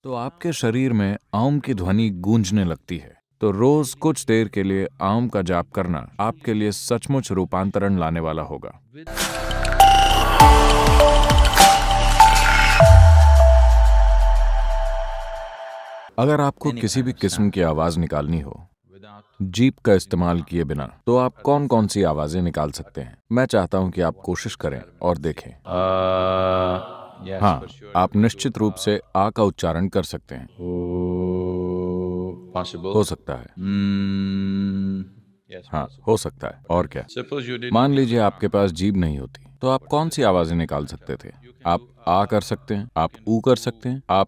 तो आपके शरीर में आम की ध्वनि गूंजने लगती है। तो रोज कुछ देर के लिए आम का जाप करना आपके लिए सचमुच रूपांतरण लाने वाला होगा। अगर आपको किसी भी किस्म की आवाज निकालनी हो जीप का इस्तेमाल किए बिना, तो आप कौन कौन सी आवाजें निकाल सकते हैं? मैं चाहता हूं कि आप कोशिश करें और देखें। Yes, हाँ, for sure. आप निश्चित रूप से आ का उच्चारण कर सकते हैं। Possible. हो सकता है। Yes, हाँ, possible. हो सकता है। और क्या? Suppose you didn't मान have लीजिए a आपके पास जीभ नहीं होती, तो आप कौन सी आवाजें निकाल सकते थे? आप आ कर सकते हैं, आप ऊ कर सकते हैं, आप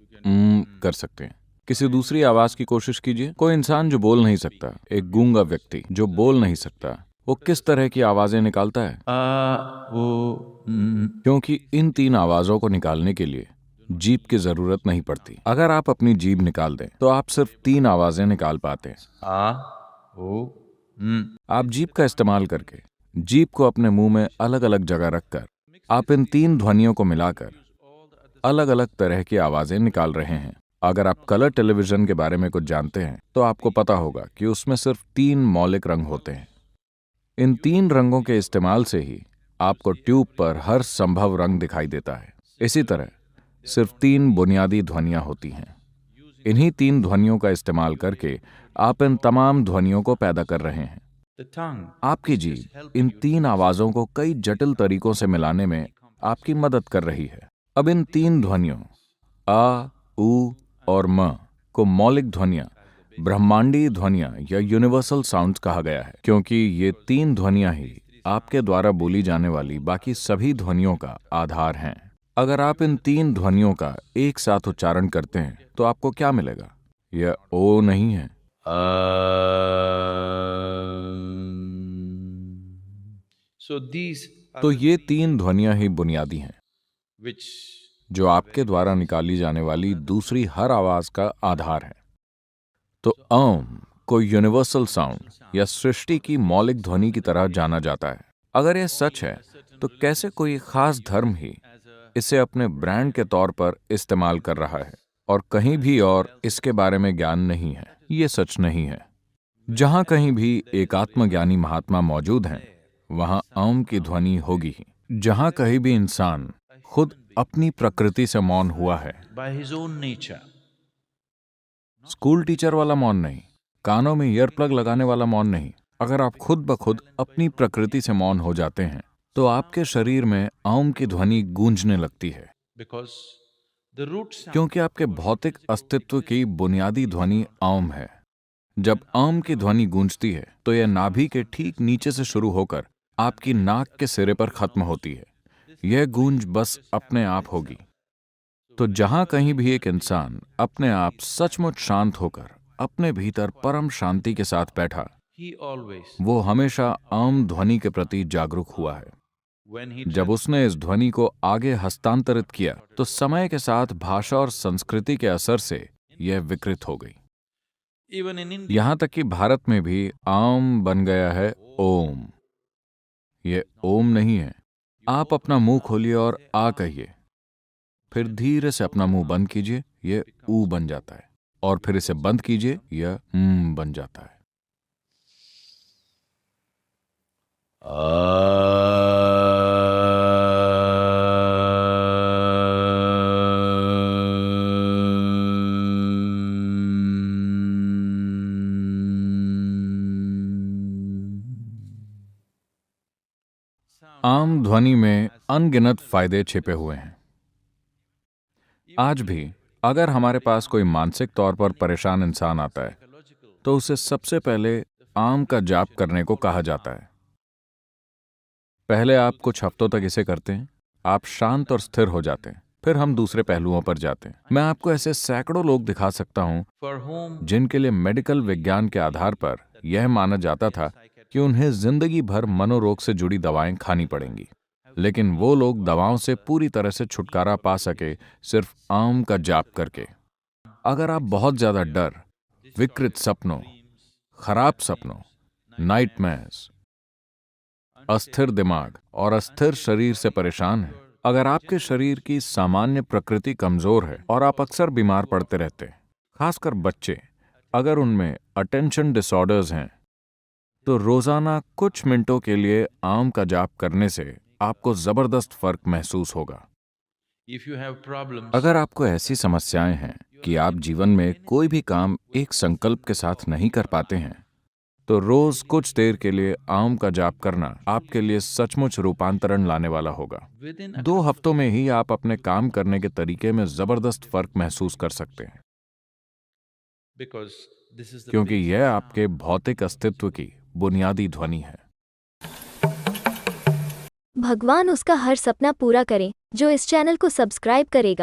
कर सकते हैं। किसी दूसरी आवाज की कोशिश कीजिए। कोई इंसान जो बोल नहीं सकता, एक गूंगा व्यक्ति जो बोल नहीं सकता, वो किस तरह की आवाजें निकालता है? क्योंकि इन तीन आवाजों को निकालने के लिए जीभ की जरूरत नहीं पड़ती। अगर आप अपनी जीभ निकाल दें, तो आप सिर्फ तीन आवाजें निकाल पाते हैं। आप जीभ का इस्तेमाल करके जीभ को अपने मुंह में अलग अलग जगह रखकर आप इन तीन ध्वनियों को मिलाकर अलग अलग तरह की आवाजें निकाल रहे हैं। अगर आप कलर टेलीविजन के बारे में कुछ जानते हैं, तो आपको पता होगा कि उसमें सिर्फ तीन मौलिक रंग होते हैं। इन तीन रंगों के इस्तेमाल से ही आपको ट्यूब पर हर संभव रंग दिखाई देता है। इसी तरह सिर्फ तीन बुनियादी ध्वनियां होती हैं। इन्हीं तीन ध्वनियों का इस्तेमाल करके आप इन तमाम ध्वनियों को पैदा कर रहे हैं। आपकी जीभ इन तीन आवाजों को कई जटिल तरीकों से मिलाने में आपकी मदद कर रही है। अब इन तीन ध्वनियों आ, ऊ और म को मौलिक ध्वनियां, ब्रह्मांडीय ध्वनियां या यूनिवर्सल साउंड्स कहा गया है, क्योंकि ये तीन ध्वनियां ही आपके द्वारा बोली जाने वाली बाकी सभी ध्वनियों का आधार हैं। अगर आप इन तीन ध्वनियों का एक साथ उच्चारण करते हैं, तो आपको क्या मिलेगा? यह ओ नहीं है। तो ये तीन ध्वनियां ही बुनियादी हैं, जो आपके द्वारा निकाली जाने वाली दूसरी हर आवाज का आधार है। तो अम को यूनिवर्सल साउंड या सृष्टि की मौलिक ध्वनि की तरह जाना जाता है। अगर यह सच है, तो कैसे कोई खास धर्म ही इसे अपने ब्रांड के तौर पर इस्तेमाल कर रहा है और कहीं भी और इसके बारे में ज्ञान नहीं है? ये सच नहीं है। जहां कहीं भी एक आत्मज्ञानी महात्मा मौजूद हैं, वहां अम की ध्वनि होगी ही। जहां कहीं भी इंसान खुद अपनी प्रकृति से मौन हुआ है, स्कूल टीचर वाला मौन नहीं, कानों में ईयर प्लग लगाने वाला मौन नहीं, अगर आप खुद ब खुद अपनी प्रकृति से मौन हो जाते हैं, तो आपके शरीर में अम की ध्वनि गूंजने लगती है, क्योंकि आपके भौतिक अस्तित्व की बुनियादी ध्वनि अम है। जब अम की ध्वनि गूंजती है, तो यह नाभि के ठीक नीचे से शुरू होकर आपकी नाक के सिरे पर खत्म होती है। यह गूंज बस अपने आप होगी। तो जहां कहीं भी एक इंसान अपने आप सचमुच शांत होकर अपने भीतर परम शांति के साथ बैठा, वो हमेशा अम ध्वनि के प्रति जागरूक हुआ है। जब उसने इस ध्वनि को आगे हस्तांतरित किया, तो समय के साथ भाषा और संस्कृति के असर से यह विकृत हो गई। यहां तक कि भारत में भी आम बन गया है ओम। ये ओम नहीं है। आप अपना मुंह खोलिए और आ कहिए, फिर धीरे से अपना मुंह बंद कीजिए, यह ऊ बन जाता है, और फिर इसे बंद कीजिए, यह बन जाता है। आम ध्वनि में अनगिनत फायदे छिपे हुए हैं। आज भी अगर हमारे पास कोई मानसिक तौर पर परेशान इंसान आता है, तो उसे सबसे पहले आम का जाप करने को कहा जाता है। पहले आप कुछ हफ्तों तक इसे करते हैं, आप शांत और स्थिर हो जाते हैं। फिर हम दूसरे पहलुओं पर जाते हैं। मैं आपको ऐसे सैकड़ों लोग दिखा सकता हूं जिनके लिए मेडिकल विज्ञान के आधार पर यह माना जाता था कि उन्हें जिंदगी भर मनोरोग से जुड़ी दवाएं खानी पड़ेंगी, लेकिन वो लोग दवाओं से पूरी तरह से छुटकारा पा सके सिर्फ आम का जाप करके। अगर आप बहुत ज्यादा डर, विकृत सपनों, खराब सपनों, नाइटमेयर्स, अस्थिर दिमाग और अस्थिर शरीर से परेशान हैं, अगर आपके शरीर की सामान्य प्रकृति कमजोर है और आप अक्सर बीमार पड़ते रहते हैं, खासकर बच्चे, अगर उनमें अटेंशन डिसऑर्डर्स हैं, तो रोजाना कुछ मिनटों के लिए आम का जाप करने से आपको जबरदस्त फर्क महसूस होगा। If you have problems, अगर आपको ऐसी समस्याएं हैं कि आप जीवन में कोई भी काम एक संकल्प के साथ नहीं कर पाते हैं, तो रोज कुछ देर के लिए आम का जाप करना आपके लिए सचमुच रूपांतरण लाने वाला होगा। within a 2 हफ्तों में ही आप अपने काम करने के तरीके में जबरदस्त फर्क महसूस कर सकते हैं, because this is the क्योंकि basic यह sound. आपके भौतिक अस्तित्व की बुनियादी ध्वनि है। भगवान उसका हर सपना पूरा करें जो इस चैनल को सब्सक्राइब करेगा।